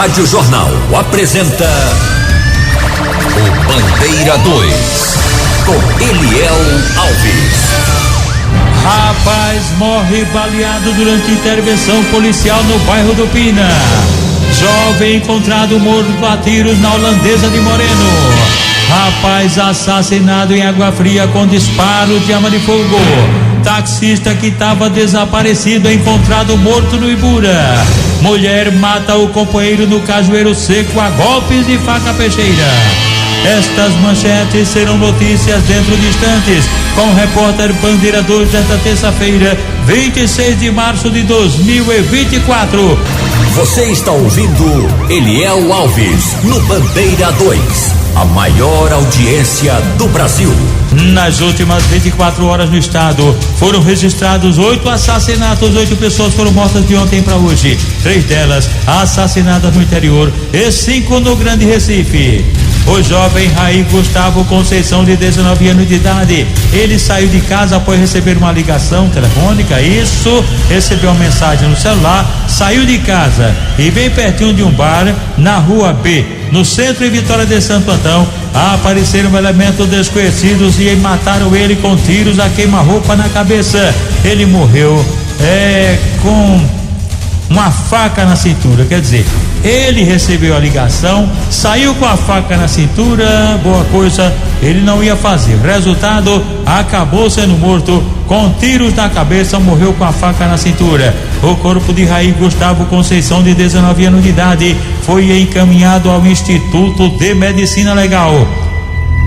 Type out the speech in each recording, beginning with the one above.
Rádio Jornal apresenta o Bandeira 2, com Eliel Alves. Rapaz morre baleado durante intervenção policial no bairro do Pina. Jovem encontrado morto a tiros na Holandesa de Moreno. Rapaz assassinado em Água Fria com disparo de arma de fogo. Taxista que estava desaparecido é encontrado morto no Ibura. Mulher mata o companheiro no Cajueiro Seco a golpes de faca peixeira. Estas manchetes serão notícias dentro de instantes com o repórter Bandeira 2 desta terça-feira, 26 de março de 2024. Você está ouvindo Eliel Alves no Bandeira 2, a maior audiência do Brasil. Nas últimas 24 horas no estado foram registrados 8 assassinatos. 8 pessoas foram mortas de ontem para hoje, 3 delas assassinadas no interior e 5 no Grande Recife. O jovem Raí Gustavo Conceição, de 19 anos de idade, ele saiu de casa após receber uma ligação telefônica. Recebeu uma mensagem no celular, saiu de casa e bem pertinho de um bar na Rua B, no centro de Vitória de Santo Antão, apareceram elementos desconhecidos e mataram ele com tiros a queima-roupa na cabeça. Ele morreu com uma faca na cintura, quer dizer, ele recebeu a ligação, saiu com a faca na cintura, boa coisa ele não ia fazer. Resultado, acabou sendo morto com tiros na cabeça, morreu com a faca na cintura. O corpo de Raí Gustavo Conceição, de 19 anos de idade, foi encaminhado ao Instituto de Medicina Legal.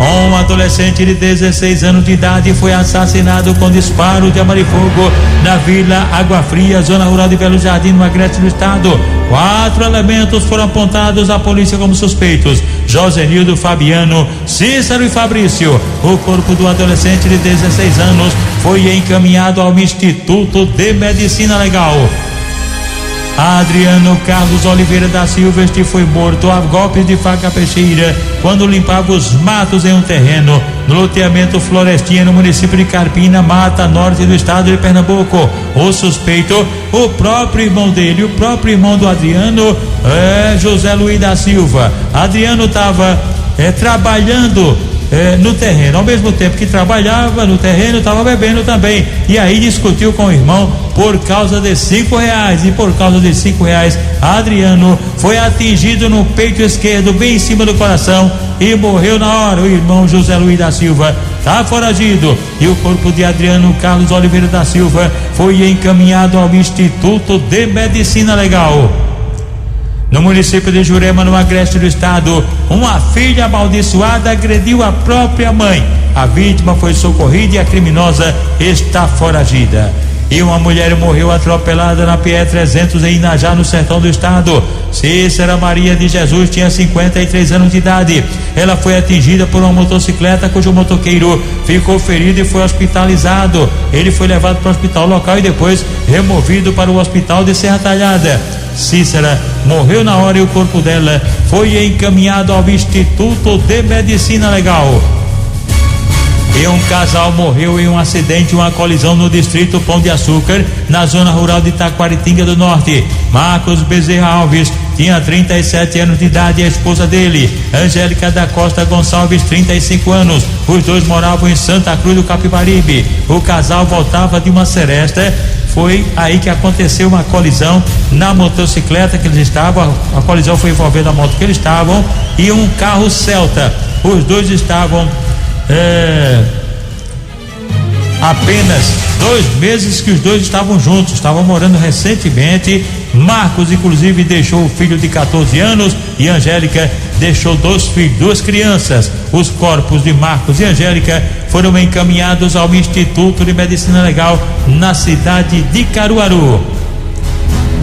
Um adolescente de 16 anos de idade foi assassinado com disparo de arma de fogo na Vila Água Fria, zona rural de Belo Jardim, no Agreste do Estado. 4 elementos foram apontados à polícia como suspeitos: Josenildo, Fabiano, Cícero e Fabrício. O corpo do adolescente de 16 anos foi encaminhado ao Instituto de Medicina Legal. Adriano Carlos Oliveira da Silva foi morto a golpes de faca peixeira quando limpava os matos em um terreno no loteamento Florestinha, no município de Carpina, Mata Norte do estado de Pernambuco. O suspeito, o próprio irmão dele, o próprio irmão do Adriano, José Luiz da Silva. Adriano estava trabalhando no terreno, ao mesmo tempo que trabalhava no terreno, estava bebendo também, e aí discutiu com o irmão por causa de R$5, e por causa de R$5, Adriano foi atingido no peito esquerdo, bem em cima do coração, e morreu na hora. O irmão José Luiz da Silva está foragido, e o corpo de Adriano Carlos Oliveira da Silva foi encaminhado ao Instituto de Medicina Legal. No município de Jurema, no Agreste do Estado, uma filha amaldiçoada agrediu a própria mãe. A vítima foi socorrida e a criminosa está foragida. E uma mulher morreu atropelada na PE 300 em Inajá, no sertão do estado. Cícera Maria de Jesus tinha 53 anos de idade. Ela foi atingida por uma motocicleta cujo motoqueiro ficou ferido e foi hospitalizado. Ele foi levado para o hospital local e depois removido para o hospital de Serra Talhada. Cícera morreu na hora e o corpo dela foi encaminhado ao Instituto de Medicina Legal. E um casal morreu em um acidente, uma colisão no distrito Pão de Açúcar, na zona rural de Taquaritinga do Norte. Marcos Bezerra Alves tinha 37 anos de idade e a esposa dele, Angélica da Costa Gonçalves, 35 anos. Os dois moravam em Santa Cruz do Capibaribe. O casal voltava de uma seresta. Foi aí que aconteceu uma colisão na motocicleta que eles estavam. A colisão foi envolvendo a moto que eles estavam e um carro Celta. Os dois estavam apenas 2 meses que os dois estavam juntos, estavam morando recentemente. Marcos, inclusive, deixou o filho de 14 anos e Angélica deixou 2 filhos, 2 crianças. Os corpos de Marcos e Angélica foram encaminhados ao Instituto de Medicina Legal na cidade de Caruaru.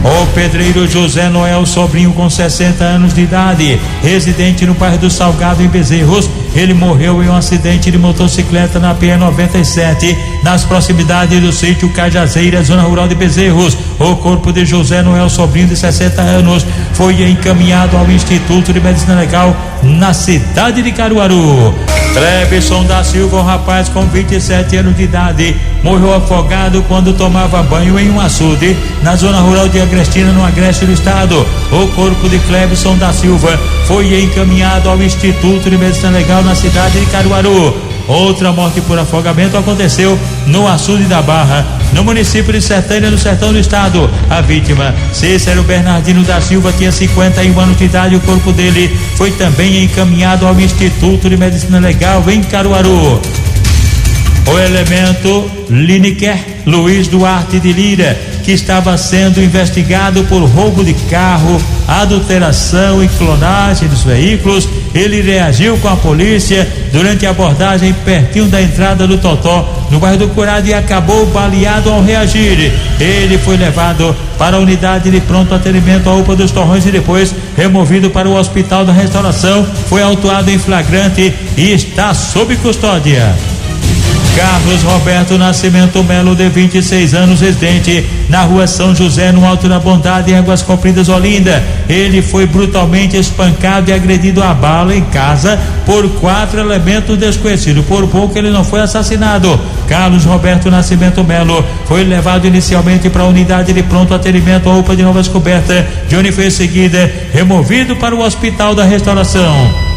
O pedreiro José Noel Sobrinho, com 60 anos de idade, residente no bairro do Salgado, em Bezerros, Ele morreu em um acidente de motocicleta na PR-97, nas proximidades do sítio Cajazeira, zona rural de Bezerros. O corpo de José Noel Sobrinho, de 60 anos, foi encaminhado ao Instituto de Medicina Legal na cidade de Caruaru. Clebson da Silva, um rapaz com 27 anos de idade, morreu afogado quando tomava banho em um açude na zona rural de Agrestina, no Agreste do estado. O corpo de Clebson da Silva foi encaminhado ao Instituto de Medicina Legal na cidade de Caruaru. Outra morte por afogamento aconteceu no açude da Barra, no município de Sertânia, no sertão do estado. A vítima, Cícero Bernardino da Silva, tinha 51 anos de idade. O corpo dele foi também encaminhado ao Instituto de Medicina Legal em Caruaru. O elemento Lineker Luiz Duarte de Lira, que estava sendo investigado por roubo de carro, adulteração e clonagem dos veículos, ele reagiu com a polícia durante a abordagem pertinho da entrada do Totó, no bairro do Curado, e acabou baleado ao reagir. Ele foi levado para a unidade de pronto atendimento, a UPA dos Torrões, e depois removido para o Hospital da Restauração. Foi autuado em flagrante e está sob custódia. Carlos Roberto Nascimento Melo, de 26 anos, residente na rua São José, no Alto da Bondade, em Águas Compridas, Olinda. Ele foi brutalmente espancado e agredido a bala em casa por 4 elementos desconhecidos. Por pouco ele não foi assassinado. Carlos Roberto Nascimento Melo foi levado inicialmente para a unidade de pronto atendimento, a UPA de Nova Descoberta, de onde foi em seguida removido para o Hospital da Restauração.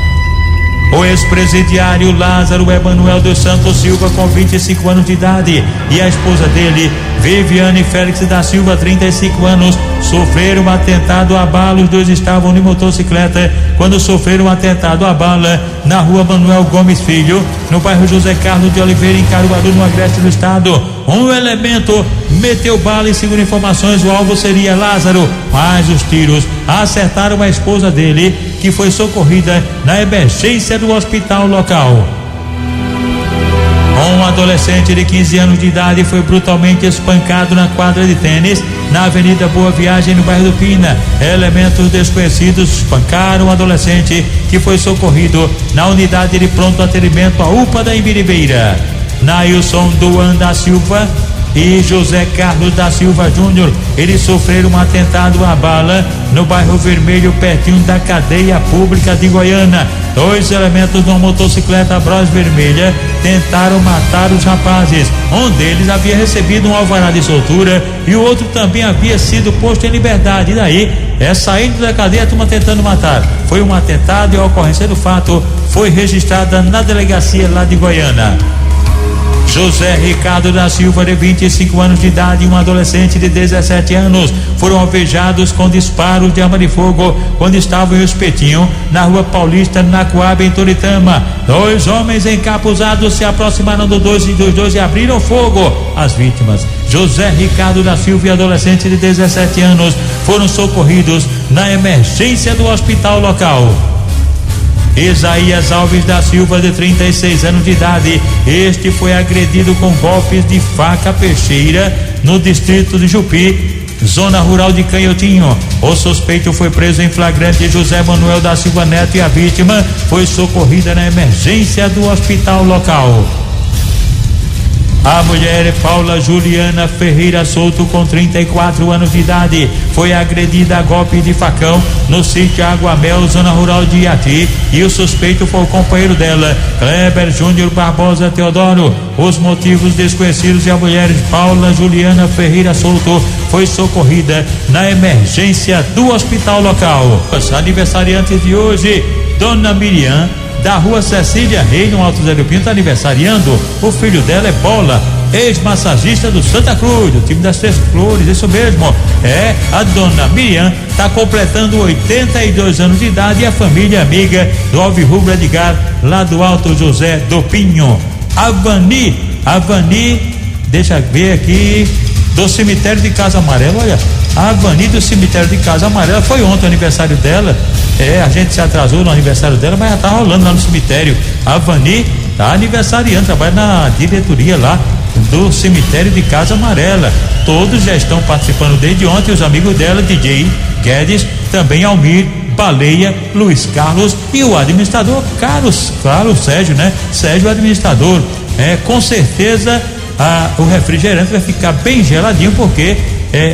O ex-presidiário Lázaro Emanuel dos Santos Silva, com 25 anos de idade, e a esposa dele, Viviane Félix da Silva, 35 anos, sofreram um atentado a bala. Os dois estavam de motocicleta quando sofreram um atentado a bala na rua Manuel Gomes Filho, no bairro José Carlos de Oliveira, em Caruaru, no Agreste do estado. Um elemento meteu bala e, segundo informações, o alvo seria Lázaro, mas os tiros acertaram a esposa dele, que foi socorrida na emergência do hospital local. Um adolescente de 15 anos de idade foi brutalmente espancado na quadra de tênis na Avenida Boa Viagem, no bairro do Pina. Elementos desconhecidos espancaram o adolescente, que foi socorrido na unidade de pronto atendimento, a UPA da Imbiribeira. Nailson Duan da Silva e José Carlos da Silva Júnior, eles sofreram um atentado à bala no bairro Vermelho, pertinho da cadeia pública de Goiânia. 2 elementos de uma motocicleta Bros vermelha tentaram matar os rapazes. Um deles havia recebido um alvará de soltura e o outro também havia sido posto em liberdade. E daí, saindo da cadeia, a turma tentando matar. Foi um atentado e a ocorrência do fato foi registrada na delegacia lá de Goiânia. José Ricardo da Silva, de 25 anos de idade, e um adolescente de 17 anos foram alvejados com disparos de arma de fogo quando estavam em Espetinho, na rua Paulista, na Coab, em Toritama. 2 homens encapuzados se aproximaram dos dois e abriram fogo. As vítimas, José Ricardo da Silva e adolescente de 17 anos, foram socorridos na emergência do hospital local. Isaías Alves da Silva, de 36 anos de idade, este foi agredido com golpes de faca peixeira no distrito de Jupi, zona rural de Canhotinho. O suspeito foi preso em flagrante. José Manuel da Silva Neto, e a vítima foi socorrida na emergência do hospital local. A mulher Paula Juliana Ferreira Souto, com 34 anos de idade, foi agredida a golpe de facão no sítio Aguamel, zona rural de Iati, e o suspeito foi o companheiro dela, Kleber Júnior Barbosa Teodoro. Os motivos desconhecidos, e a mulher Paula Juliana Ferreira Souto foi socorrida na emergência do hospital local. Os aniversariantes de hoje: Dona Miriam, da rua Cecília Rei, no Alto Zé do Pinto, tá aniversariando. O filho dela é Paula, ex-massagista do Santa Cruz, do time das 3 Flores, isso mesmo. A dona Miriam tá completando 82 anos de idade, e a família amiga do Alvirrubro Edgar, lá do Alto José do Pinho. Avani, deixa eu ver aqui, do cemitério de Casa Amarela. Olha, a Avani do cemitério de Casa Amarela, foi ontem o aniversário dela. A gente se atrasou no aniversário dela, mas já tá rolando lá no cemitério. A Avani tá aniversariando, trabalha na diretoria lá do cemitério de Casa Amarela. Todos já estão participando desde ontem, os amigos dela, DJ Guedes, também Almir, Baleia, Luiz Carlos e o administrador Carlos Sérgio, né? Sérgio, o administrador. Com certeza o refrigerante vai ficar bem geladinho, porque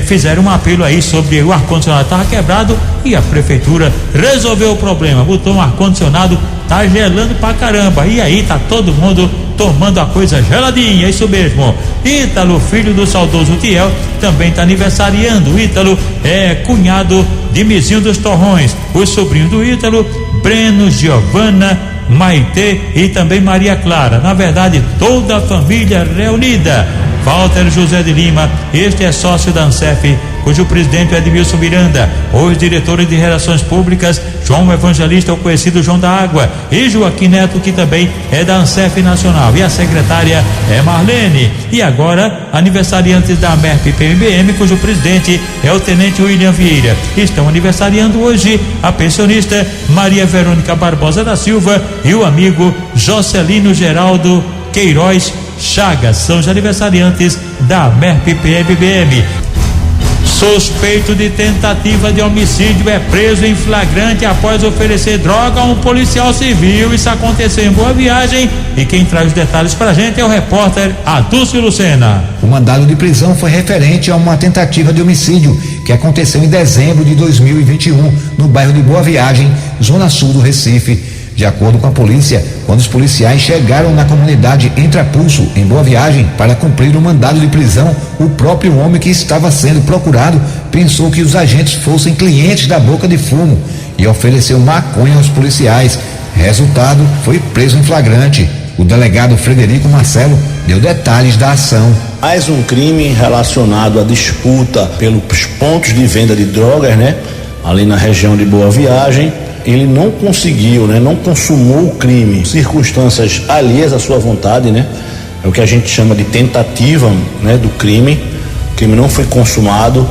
fizeram um apelo aí sobre o ar-condicionado estava quebrado e a prefeitura resolveu o problema, botou um ar-condicionado, tá gelando pra caramba, e aí tá todo mundo tomando a coisa geladinha, é isso mesmo. Ítalo, filho do saudoso Tiel, também tá aniversariando. O Ítalo é cunhado de Mizinho dos Torrões. Os sobrinhos do Ítalo, Breno, Giovana, Maitê e também Maria Clara. Na verdade, toda a família reunida. Walter José de Lima, este é sócio da ANSEF, cujo presidente é Edmilson Miranda. Os diretores de Relações Públicas, João Evangelista, o conhecido João da Água, e Joaquim Neto, que também é da ANSEF Nacional, e a secretária é Marlene. E agora, aniversariantes da MERP-PMBM, cujo presidente é o tenente William Vieira. Estão aniversariando hoje a pensionista Maria Verônica Barbosa da Silva e o amigo Jocelino Geraldo Queiroz Chagas, são os aniversariantes da MERP-PMBM. Suspeito de tentativa de homicídio é preso em flagrante após oferecer droga a um policial civil. Isso aconteceu em Boa Viagem, e quem traz os detalhes pra gente é o repórter Adúcio Lucena. O mandado de prisão foi referente a uma tentativa de homicídio que aconteceu em dezembro de 2021 no bairro de Boa Viagem, zona sul do Recife. De acordo com a polícia, quando os policiais chegaram na comunidade Entrapulso, em Boa Viagem, para cumprir o mandado de prisão, o próprio homem que estava sendo procurado pensou que os agentes fossem clientes da Boca de Fumo e ofereceu maconha aos policiais. Resultado, foi preso em flagrante. O delegado Frederico Marcelo deu detalhes da ação. Mais um crime relacionado à disputa pelos pontos de venda de drogas, né? Ali na região de Boa Viagem. Ele não conseguiu, né? Não consumou o crime, circunstâncias alheias à sua vontade, né? É o que a gente chama de tentativa, né, do crime. O crime não foi consumado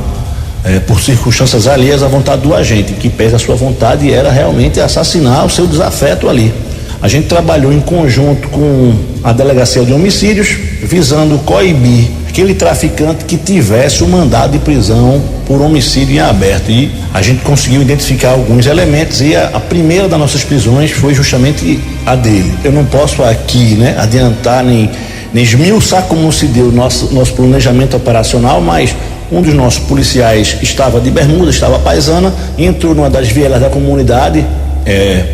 por circunstâncias alheias à vontade do agente, que pesa a sua vontade era realmente assassinar o seu desafeto ali. A gente trabalhou em conjunto com a Delegacia de Homicídios, visando coibir aquele traficante que tivesse o mandado de prisão por homicídio em aberto, e a gente conseguiu identificar alguns elementos, e a primeira das nossas prisões foi justamente a dele. Eu não posso aqui, né, adiantar nem esmiuçar como se deu nosso planejamento operacional, mas um dos nossos policiais estava de bermuda, estava paisana, entrou numa das vielas da comunidade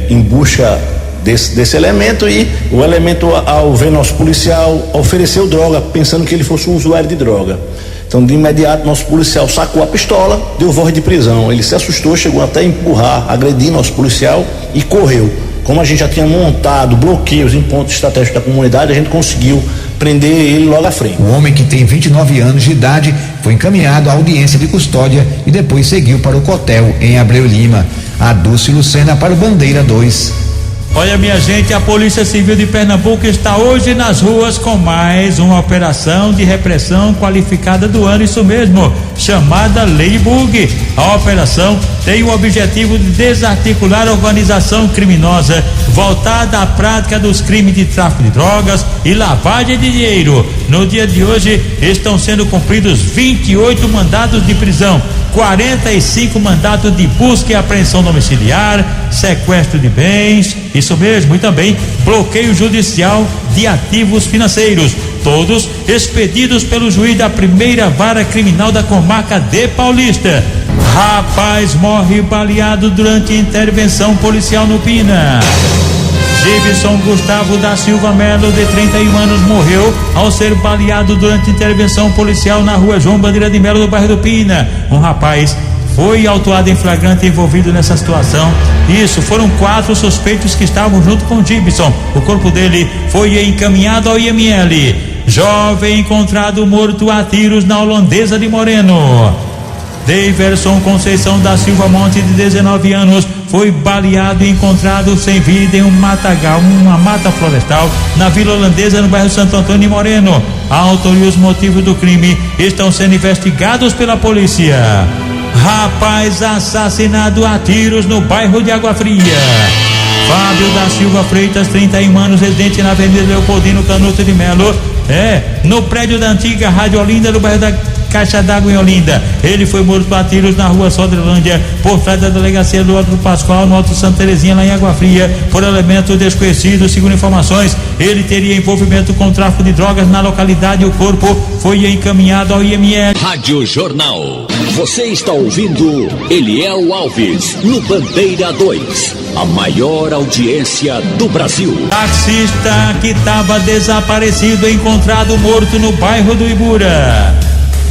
em busca desse elemento, e o elemento, ao ver nosso policial, ofereceu droga, pensando que ele fosse um usuário de droga. Então, de imediato, nosso policial sacou a pistola, deu voz de prisão. Ele se assustou, chegou até a empurrar, agredir nosso policial e correu. Como a gente já tinha montado bloqueios em pontos estratégicos da comunidade, a gente conseguiu prender ele logo à frente. O homem, que tem 29 anos de idade, foi encaminhado à audiência de custódia e depois seguiu para o Cotel em Abreu Lima. Adúcio Lucena para o Bandeira 2. Olha, minha gente, a Polícia Civil de Pernambuco está hoje nas ruas com mais uma operação de repressão qualificada do ano, isso mesmo, chamada Lei Bug. A operação tem o objetivo de desarticular a organização criminosa voltada à prática dos crimes de tráfico de drogas e lavagem de dinheiro. No dia de hoje estão sendo cumpridos 28 mandados de prisão, 45 mandatos de busca e apreensão domiciliar, sequestro de bens, isso mesmo, e também bloqueio judicial de ativos financeiros, todos expedidos pelo juiz da primeira vara criminal da comarca de Paulista. Rapaz morre baleado durante intervenção policial no Pina. Gibson Gustavo da Silva Melo, de 31 anos, morreu ao ser baleado durante intervenção policial na rua João Bandeira de Melo, no bairro do Pina. Um rapaz foi autuado em flagrante envolvido nessa situação. Isso, foram 4 suspeitos que estavam junto com Gibson. O corpo dele foi encaminhado ao IML. Jovem encontrado morto a tiros na Holandesa de Moreno. Daverson Conceição da Silva Monte, de 19 anos, foi baleado e encontrado sem vida em um matagal, uma mata florestal, na Vila Holandesa, no bairro Santo Antônio de Moreno. A autoria e os motivos do crime estão sendo investigados pela polícia. Rapaz assassinado a tiros no bairro de Água Fria. Fábio da Silva Freitas, 31 anos, residente na Avenida Leopoldino Canuto de Melo, no prédio da antiga Rádio Olinda, no bairro caixa d'água em Olinda. Ele foi morto a tiros na rua Sodrelândia, por trás da delegacia do Alto Pascoal, no Alto Santa Terezinha, lá em Água Fria, por elemento desconhecido. Segundo informações, ele teria envolvimento com tráfico de drogas na localidade. O corpo foi encaminhado ao IML. Rádio Jornal. Você está ouvindo Eliel Alves, no Bandeira 2. A maior audiência do Brasil. Taxista que estava desaparecido encontrado morto no bairro do Ibura.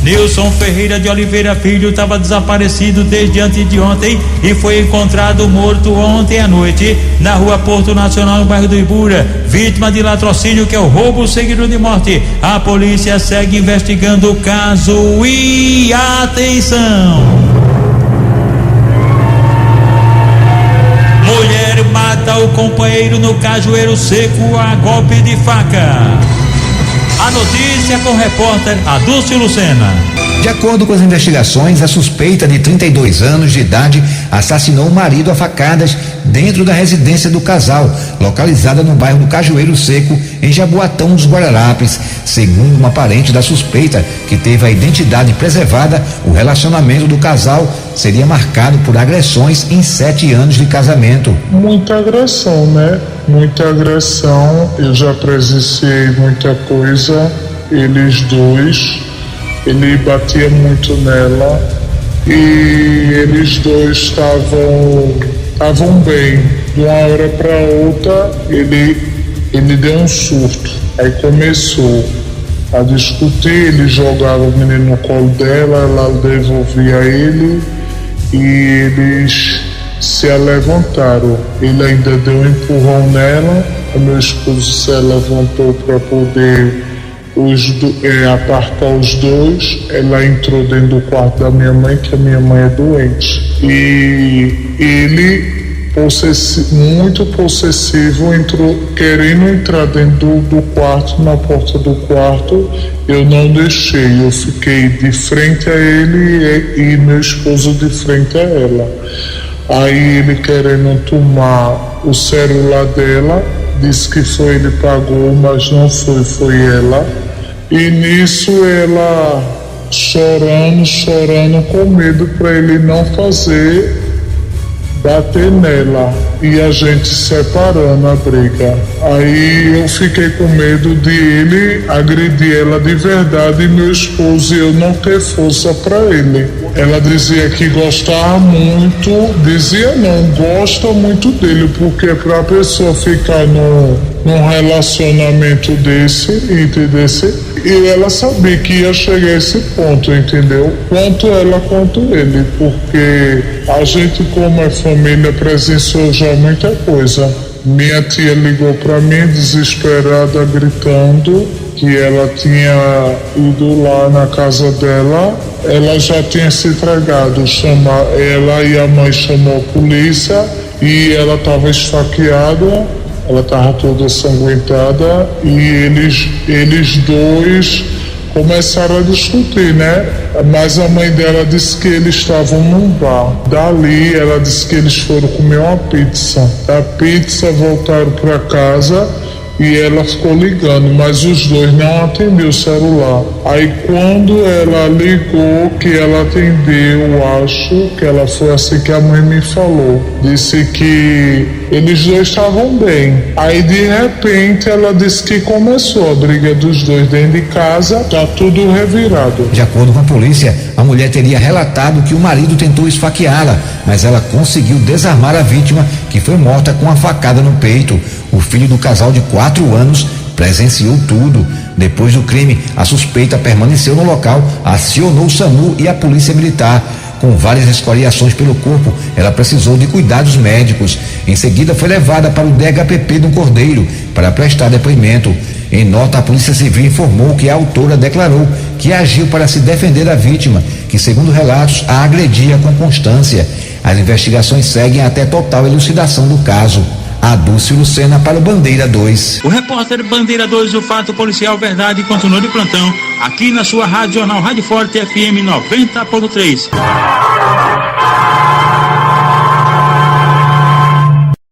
Nilson Ferreira de Oliveira Filho estava desaparecido desde antes de ontem e foi encontrado morto ontem à noite na rua Porto Nacional, no bairro do Ibura, vítima de latrocínio, que é o roubo seguido de morte. A polícia segue investigando o caso e atenção! Mulher mata o companheiro no Cajueiro Seco a golpe de faca. A notícia com o repórter Adúcio Lucena. De acordo com as investigações, a suspeita de 32 anos de idade assassinou o marido a facadas dentro da residência do casal, localizada no bairro do Cajueiro Seco, em Jaboatão dos Guararapes. Segundo uma parente da suspeita, que teve a identidade preservada, o relacionamento do casal seria marcado por agressões em 7 anos de casamento. Muita agressão, né? Muita agressão, eu já presenciei muita coisa, eles dois, ele batia muito nela e eles dois estavam bem. De uma hora para outra ele deu um surto, aí começou a discutir, ele jogava o menino no colo dela, ela devolvia ele e eles se levantaram. Ele ainda deu um empurrão nela, o meu esposo se levantou para poder apartar os dois. Ela entrou dentro do quarto da minha mãe, que a minha mãe é doente, e ele, muito possessivo, entrou querendo entrar dentro do quarto. Na porta do quarto eu não deixei, eu fiquei de frente a ele e meu esposo de frente a ela. Aí ele querendo tomar o celular dela, disse que foi ele pagou, mas não foi ela. E nisso ela chorando com medo para ele não bater nela, e a gente separando a briga. Aí eu fiquei com medo de ele agredir ela de verdade, e meu esposo e eu não ter força para ele. Ela dizia que gostava muito, gosta muito dele, porque para a pessoa ficar num relacionamento desse, entendeu? E ela sabia que ia chegar a esse ponto, entendeu? Tanto ela quanto ele, porque a gente, como é família, presenciou já muita coisa. Minha tia ligou para mim desesperada, gritando que ela tinha ido lá na casa dela, ela já tinha se entregado. Ela e a mãe chamou a polícia e ela estava esfaqueada, ela estava toda sanguentada, e eles dois começaram a discutir, né? Mas a mãe dela disse que eles estavam num bar. Dali ela disse que eles foram comer uma pizza. Da pizza voltaram para casa e ela ficou ligando, mas os dois não atendiam o celular. Aí quando ela ligou, que ela atendeu, acho que ela foi assim que a mãe me falou. Disse que eles dois estavam bem. Aí de repente ela disse que começou a briga dos dois dentro de casa, tá tudo revirado. De acordo com a polícia, a mulher teria relatado que o marido tentou esfaqueá-la, mas ela conseguiu desarmar a vítima, que foi morta com a facada no peito. O filho do casal de 4 anos presenciou tudo. Depois do crime, a suspeita permaneceu no local, acionou o SAMU e a polícia militar. Com várias escoriações pelo corpo, ela precisou de cuidados médicos. Em seguida, foi levada para o DHPP do Cordeiro para prestar depoimento. Em nota, a Polícia Civil informou que a autora declarou que agiu para se defender da vítima, que, segundo relatos, a agredia com constância. As investigações seguem até total elucidação do caso. Adúcio Lucena para o Bandeira 2. O repórter Bandeira 2, o fato policial verdade, continua de plantão aqui na sua Rádio Jornal Rádio Forte FM 90.3.